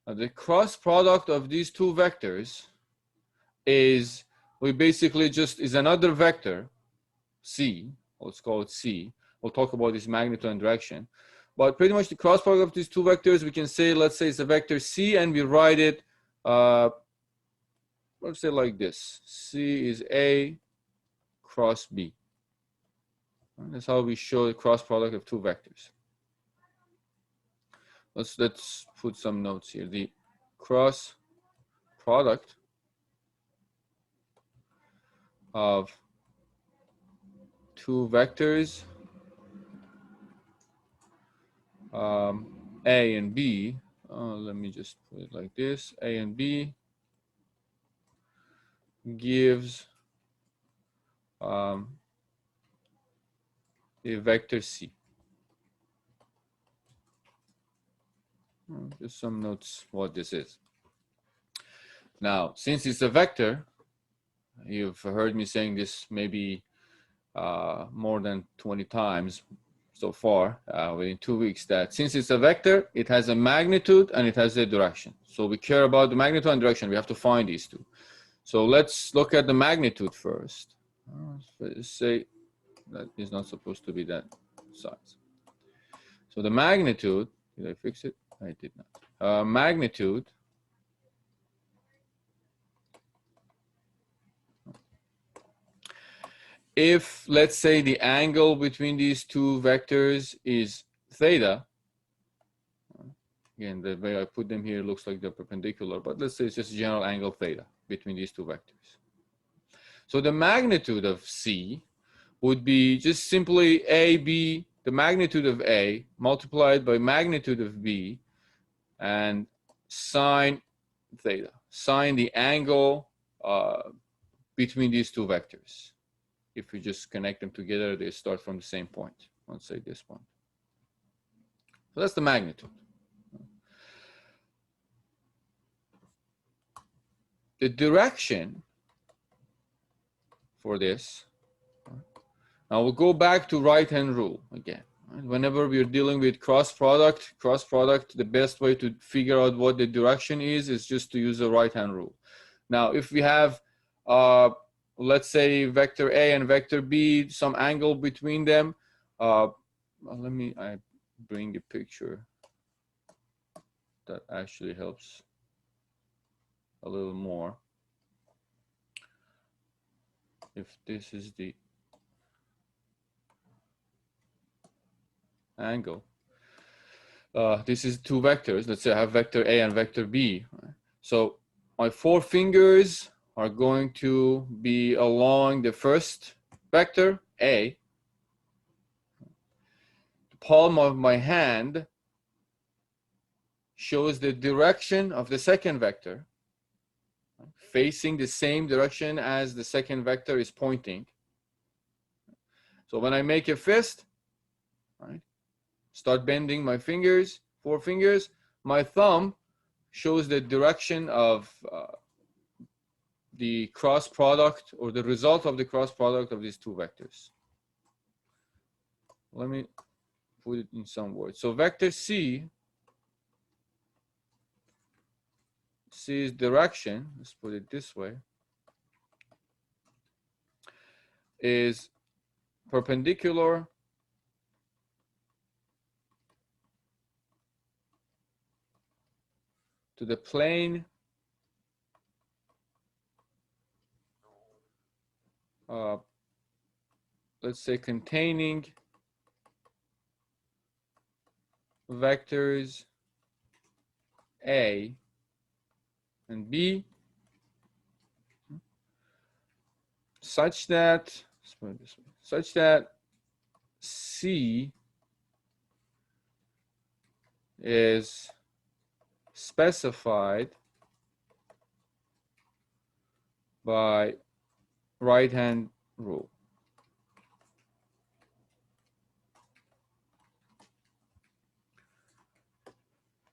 The cross product of these two vectors is, we basically just is another vector, C, let's call it C. We'll talk about this magnitude and direction. But pretty much the cross product of these two vectors, we can say, let's say it's a vector C, and we write it, let's say like this. C is A cross B. And that's how we show the cross product of two vectors. Let's put some notes here. The cross product of two vectors, A and B. Let me just put it like this. A and B gives the vector C. Just some notes what this is. Now, since it's a vector, you've heard me saying this maybe more than 20 times so far within 2 weeks, that since it's a vector, it has a magnitude and it has a direction. So we care about the magnitude and direction. We have to find these two. So let's look at the magnitude first. Let's say that is not supposed to be that size. So the magnitude, did I fix it? I did not. Magnitude if, let's say, the angle between these two vectors is theta, again, the way I put them here looks like they're perpendicular, but let's say it's just general angle theta between these two vectors. So the magnitude of C would be just simply AB, the magnitude of A multiplied by magnitude of B, and sine theta, sine the angle between these two vectors. If we just connect them together, they start from the same point. Let's say this point. So that's the magnitude. The direction for this, now we'll go back to right-hand rule again. Whenever we're dealing with cross product, the best way to figure out what the direction is just to use the right-hand rule. Now, if we have let's say vector A and vector B, some angle between them. Let me bring a picture that actually helps a little more. If this is the angle, this is two vectors. Let's say I have vector A and vector B. So my four fingers are going to be along the first vector, A. The palm of my hand shows the direction of the second vector, facing the same direction as the second vector is pointing. So when I make a fist, right, start bending my fingers, four fingers, my thumb shows the direction of the cross product, or the result of the cross product of these two vectors. Let me put it in some words. So vector C's direction, let's put it this way, is perpendicular to the plane let's say containing vectors A and B, such that, let's put it this way, such that C is specified by right-hand rule.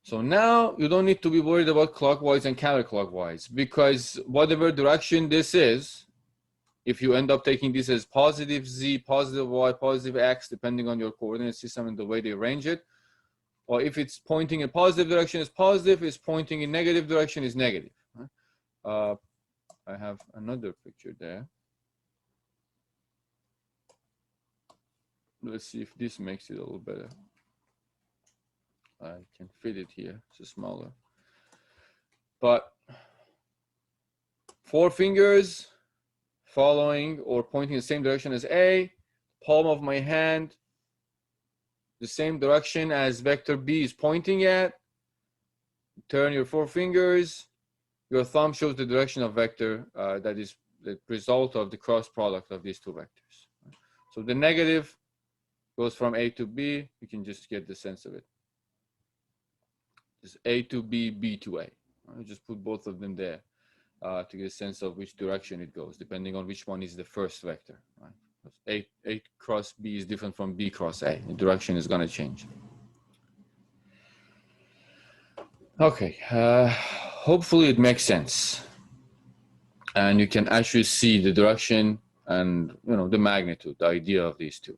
So now you don't need to be worried about clockwise and counterclockwise, because whatever direction this is, if you end up taking this as positive Z, positive Y, positive X, depending on your coordinate system and the way they arrange it, or if it's pointing in positive direction, it's positive. If it's pointing in negative direction, is negative. I have another picture there. Let's see if this makes it a little better. I can fit it here, it's smaller. But 4 fingers following or pointing the same direction as A, palm of my hand, the same direction as vector B is pointing at. Turn your 4 fingers, your thumb shows the direction of vector that is the result of the cross product of these 2 vectors. So the negative goes from A to B, you can just get the sense of it. It's A to B, B to A. I just put both of them there to get a sense of which direction it goes, depending on which one is the first vector. Right? A cross B is different from B cross A. The direction is going to change. Okay, hopefully it makes sense. And you can actually see the direction and the magnitude, the idea of these 2.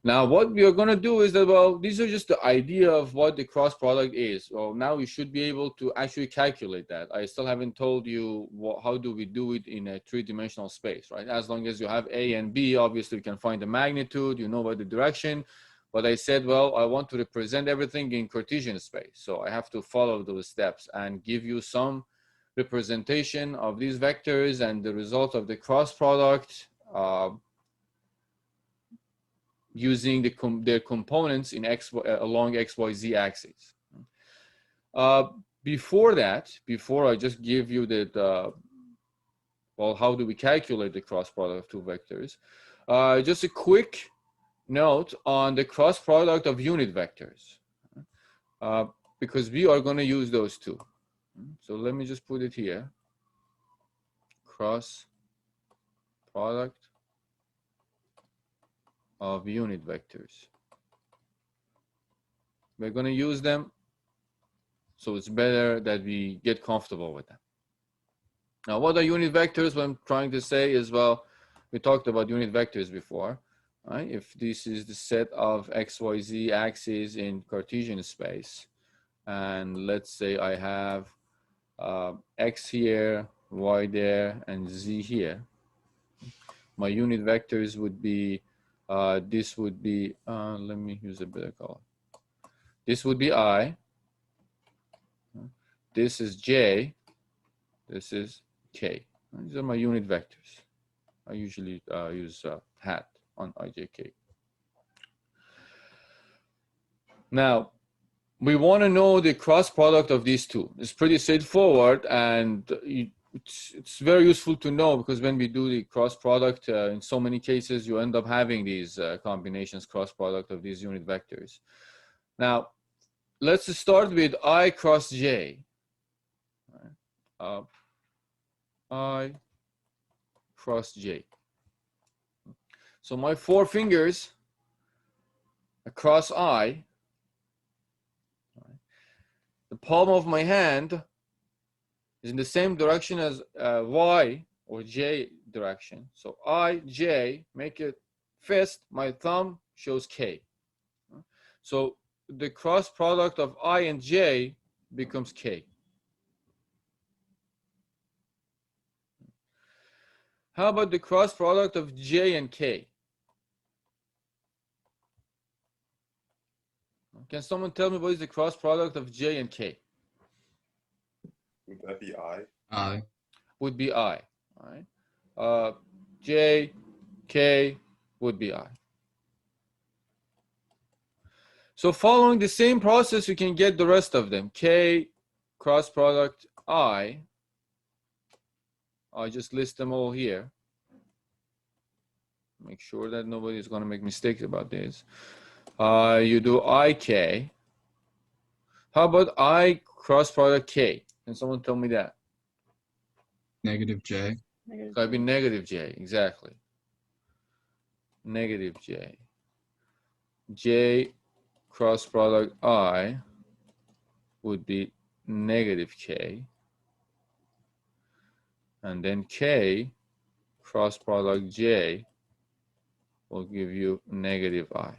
Now, what we are going to do is that, well, these are just the idea of what the cross product is. Well, now you should be able to actually calculate that. I still haven't told you how do we do it in a 3-dimensional space, right? As long as you have A and B, obviously you can find the magnitude, you know about the direction. But I said, well, I want to represent everything in Cartesian space. So I have to follow those steps and give you some representation of these vectors and the result of the cross product using their components in along XYZ axis. Before I just give you that, well, how do we calculate the cross product of 2 vectors? Just a quick note on the cross product of unit vectors, because we are going to use those 2. So let me just put it here. Cross product of unit vectors. We're going to use them, so it's better that we get comfortable with them. Now, what are unit vectors? What I'm trying to say is, well, we talked about unit vectors before, right? If this is the set of XYZ axes in Cartesian space, and let's say I have X here, Y there, and Z here, my unit vectors would be this would be, let me use a better color. This would be I. This is J. This is K. These are my unit vectors. I usually use hat on IJK. Now, we want to know the cross product of these 2. It's pretty straightforward, and it's very useful to know, because when we do the cross product, in so many cases, you end up having these combinations, cross product of these unit vectors. Now, let's start with I cross J. I cross J. So my 4 fingers across I, the palm of my hand is in the same direction as Y or J direction. So I, J, make it fist, my thumb shows K. So the cross product of I and J becomes K. How about the cross product of J and K? Can someone tell me what is the cross product of J and K? Would that be I? I. Would be I. All right. J, K would be I. So following the same process, you can get the rest of them. K cross product I. I just list them all here. Make sure that nobody is going to make mistakes about this. You do IK. How about I cross product K? Can someone tell me that? Negative J. So I'd be negative J, exactly. Negative J. J cross product I would be negative K. And then K cross product J will give you negative I.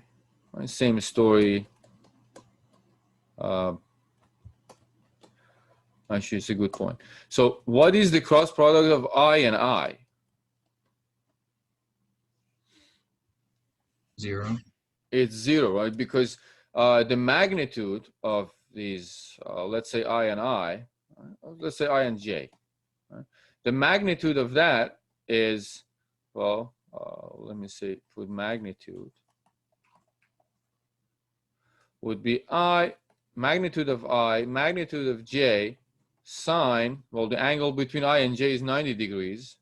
Right? Same story. Actually, it's a good point. So what is the cross product of I and I? 0. It's 0, right? Because the magnitude of these, let's say I and I, let's say I and J, right? The magnitude of that is, well, let me say, put magnitude would be I, magnitude of I, magnitude of J, sine, well, the angle between I and J is 90 degrees.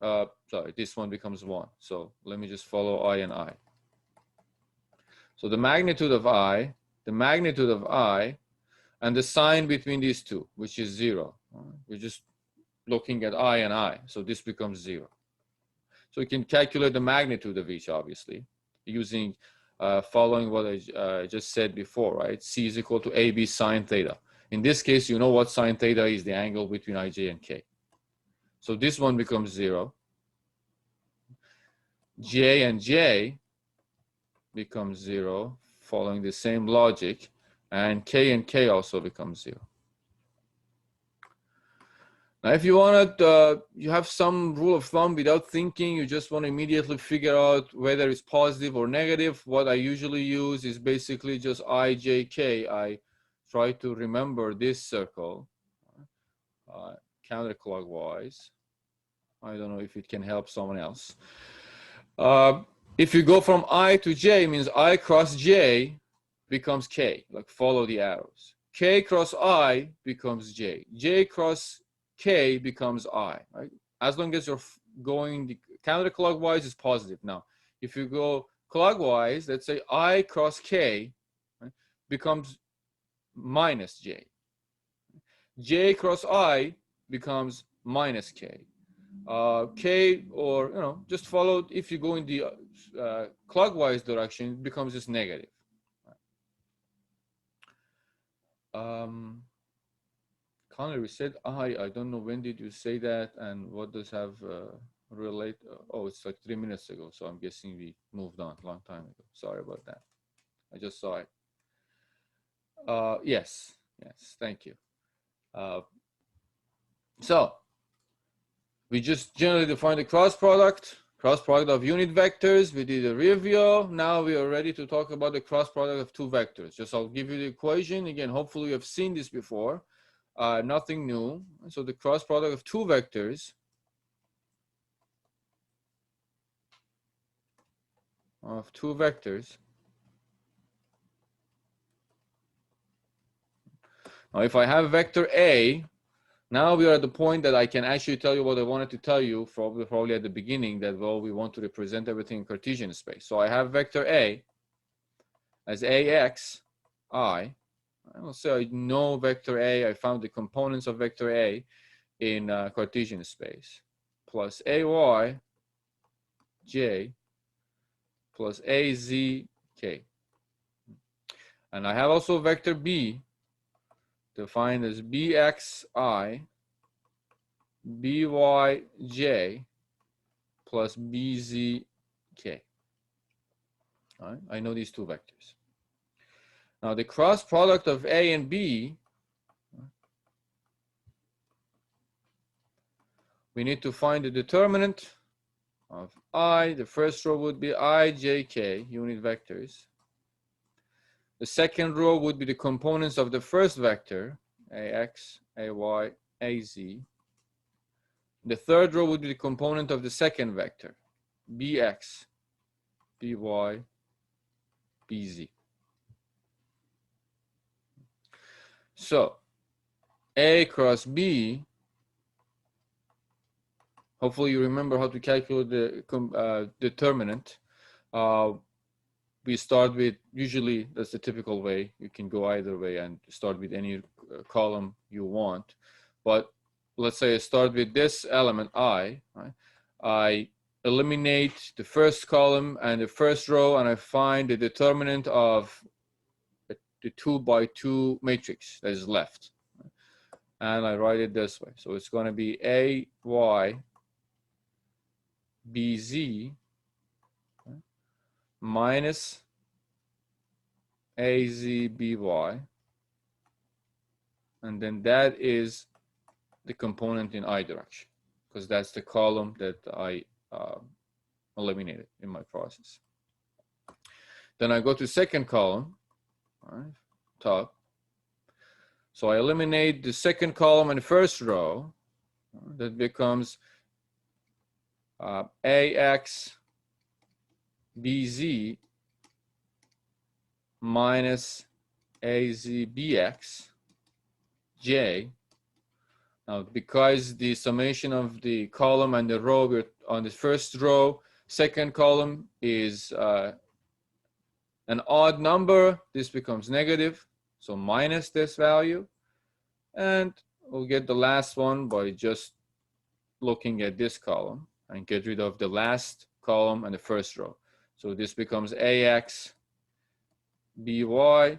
Sorry, this one becomes 1. So let me just follow I and I. So the magnitude of I, and the sine between these two, which is 0. We're just looking at I and I. So this becomes 0. So we can calculate the magnitude of each, obviously, using following what I just said before, right? C is equal to AB sine theta. In this case, you know what sine theta is, the angle between IJ and K. So this one becomes 0. J and J becomes 0, following the same logic, and K and K also becomes 0. Now, if you want to, you have some rule of thumb without thinking, you just want to immediately figure out whether it's positive or negative. What I usually use is basically just I, J, K. I try to remember this circle counterclockwise. I don't know if it can help someone else. If you go from I to J, it means I cross J becomes K, like follow the arrows. K cross I becomes J. J cross K becomes I, right? As long as you're going counterclockwise is positive. Now, if you go clockwise, let's say I cross K, right, becomes minus J. J cross I becomes minus K. K, or just follow. If you go in the clockwise direction, it becomes just negative. Connor, you said I don't know, when did you say that, and what does have relate? Oh, it's like 3 minutes ago, so I'm guessing we moved on a long time ago. Sorry about that. I just saw it. Yes, thank you. So we just generally define the cross product of unit vectors. We did a review. Now we are ready to talk about the cross product of two vectors. Just I'll give you the equation again. Hopefully you have seen this before. Nothing new. So the cross product of two vectors Now if I have vector A, now we are at the point that I can actually tell you what I wanted to tell you probably at the beginning, that, well, we want to represent everything in Cartesian space. So I have vector A as AX, I. I'll say I know vector A. I found the components of vector A in Cartesian space, plus AY, J, plus AZ, K. And I have also vector B defined as BXI, BYJ, plus BZK. All right? I know these two vectors. Now the cross product of A and B, we need to find the determinant of I. The first row would be IJK, unit vectors. The second row would be the components of the first vector, AX, AY, AZ. The third row would be the component of the second vector, BX, BY, BZ. So A cross B, hopefully you remember how to calculate the determinant. We start with, usually that's the typical way. You can go either way and start with any column you want. But let's say I start with this element I, right? I eliminate the first column and the first row, and I find the determinant of the 2 by 2 matrix that is left. And I write it this way. So it's going to be AY, BZ, minus AZBY, and then that is the component in I direction, because that's the column that I eliminated in my process. Then I go to second column, all right, top. So I eliminate the second column and the first row. That becomes AX BZ minus AZBX J. Now, because the summation of the column and the row on the first row, second column is an odd number, this becomes negative, so minus this value. And we'll get the last one by just looking at this column and get rid of the last column and the first row. So this becomes AX BY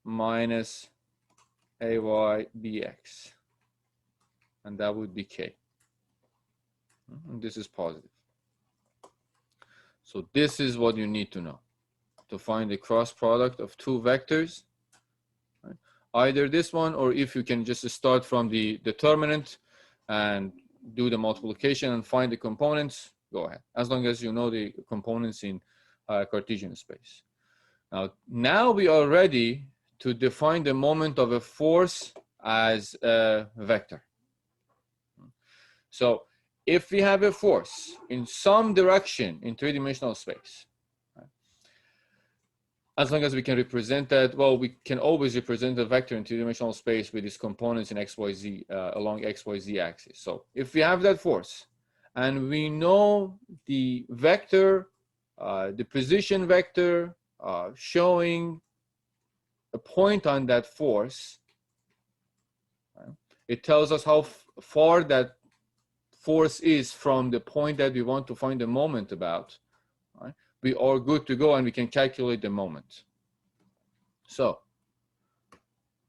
minus AY BX. And that would be K. And this is positive. So this is what you need to know to find the cross product of two vectors. Right? Either this one, or if you can just start from the determinant and do the multiplication and find the components, go ahead, as long as you know the components in Cartesian space. Now we are ready to define the moment of a force as a vector. So if we have a force in some direction in three-dimensional space, right, as long as we can represent that, well, we can always represent a vector in three-dimensional space with its components in XYZ along XYZ axis. So if we have that force and we know the vector, the position vector showing a point on that force, right, it tells us how far that force is from the point that we want to find the moment about, right? We are good to go and we can calculate the moment. So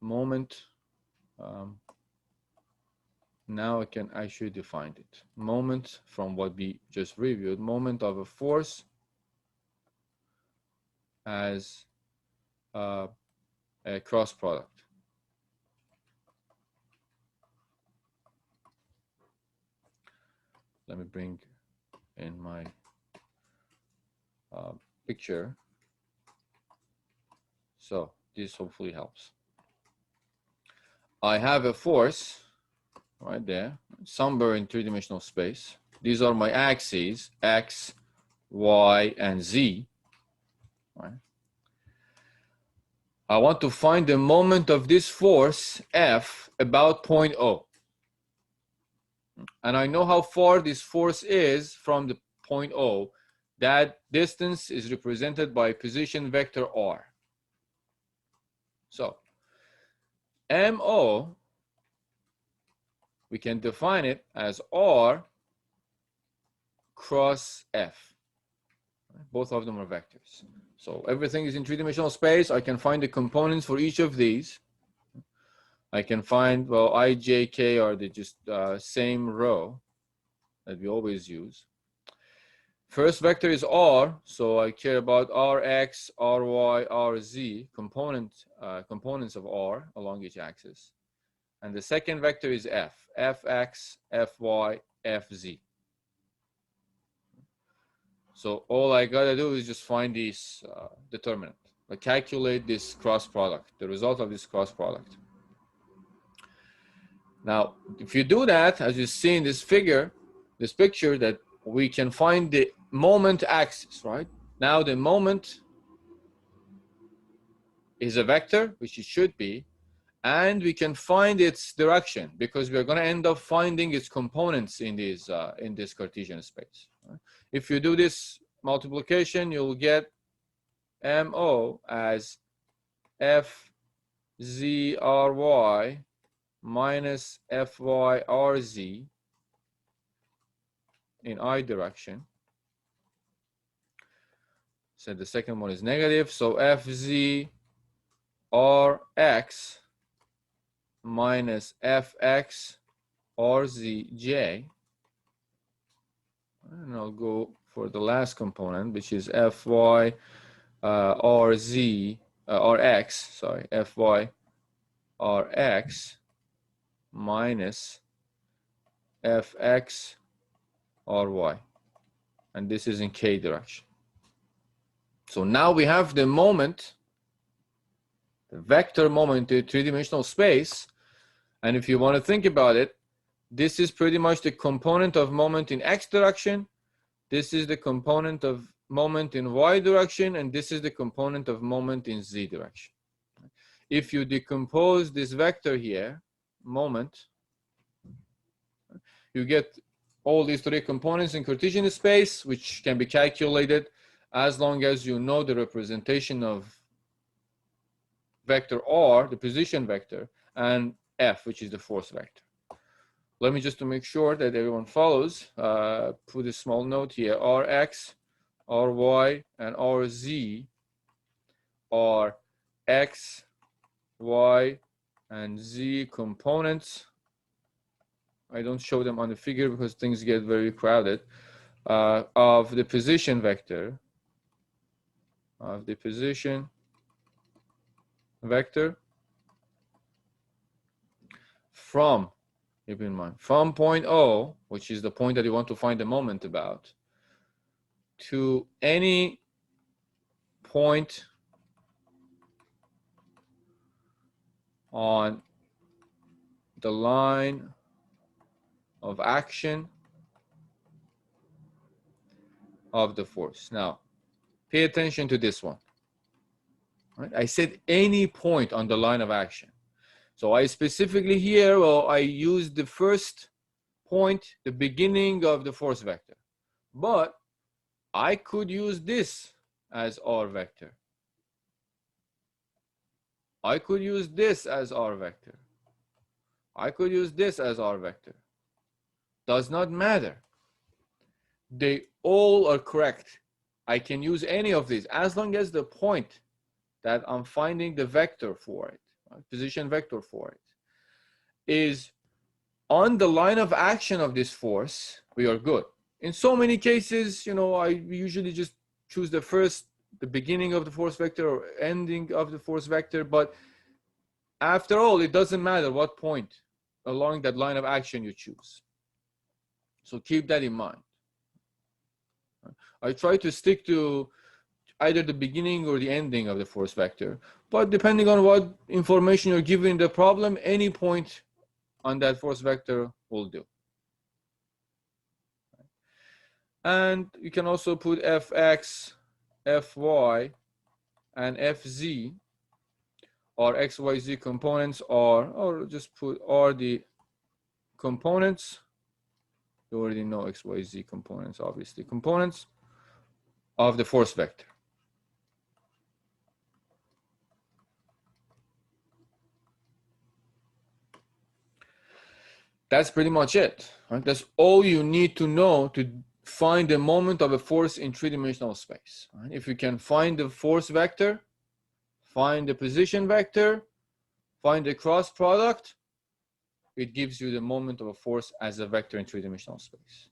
moment, now I should define it. Moment, from what we just reviewed, moment of a force as a cross product. Let me bring in my picture. So this hopefully helps. I have a force right there, somewhere in three-dimensional space. These are my axes, X, Y, and Z. Right? I want to find the moment of this force, F, about point O. And I know how far this force is from the point O. That distance is represented by position vector R. So MO, we can define it as R cross F. Both of them are vectors. So everything is in three-dimensional space. I can find the components for each of these. I can find, well, I, J, K are the just same row that we always use. First vector is R, so I care about Rx, Ry, Rz, components of R along each axis. And the second vector is F, Fx, Fy, Fz. So all I gotta do is just find this determinant, like calculate this cross product, the result of this cross product. Now, if you do that, as you see in this figure, this picture, that we can find the moment axis, right? Now the moment is a vector, which it should be, and we can find its direction because we're going to end up finding its components in this Cartesian space. Right? If you do this multiplication, you'll get MO as FZRY minus FYRZ in I direction. So the second one is negative, so FZRX minus FXRZJ, and I'll go for the last component, which is Fy Rz Rx, sorry, Fy Rx minus Fx Ry, and this is in k direction. So now we have the moment, the vector moment in three-dimensional space, and if you want to think about it, this is pretty much the component of moment in x direction, this is the component of moment in y direction, and this is the component of moment in z direction. If you decompose this vector here, moment, you get all these three components in Cartesian space, which can be calculated as long as you know the representation of vector r, the position vector, and f, which is the force vector. Let me just to make sure that everyone follows, put a small note here. Rx, Ry, and Rz are x, y, and z components. I don't show them on the figure because things get very crowded, of the position vector, from, keep in mind, from point O, which is the point that you want to find the moment about, to any point on the line of action of the force. Now, pay attention to this one. Right? I said any point on the line of action. So I specifically here, well, I used the first point, the beginning of the force vector. But I could use this as R vector. I could use this as R vector. I could use this as R vector. Does not matter. They all are correct. I can use any of these as long as the point that I'm finding the vector for it, position vector for it, is on the line of action of this force, we are good. In so many cases, you know, I usually just choose the beginning of the force vector or ending of the force vector, but after all, it doesn't matter what point along that line of action you choose. So keep that in mind. I try to stick to either the beginning or the ending of the force vector, but depending on what information you're given in the problem, any point on that force vector will do. And you can also put Fx, Fy, and Fz, or x, y, z components are, or just put are the components. You already know x, y, z components, obviously, components of the force vector. That's pretty much it. Right? That's all you need to know to find the moment of a force in three-dimensional space. Right? If you can find the force vector, find the position vector, find the cross product, it gives you the moment of a force as a vector in three-dimensional space.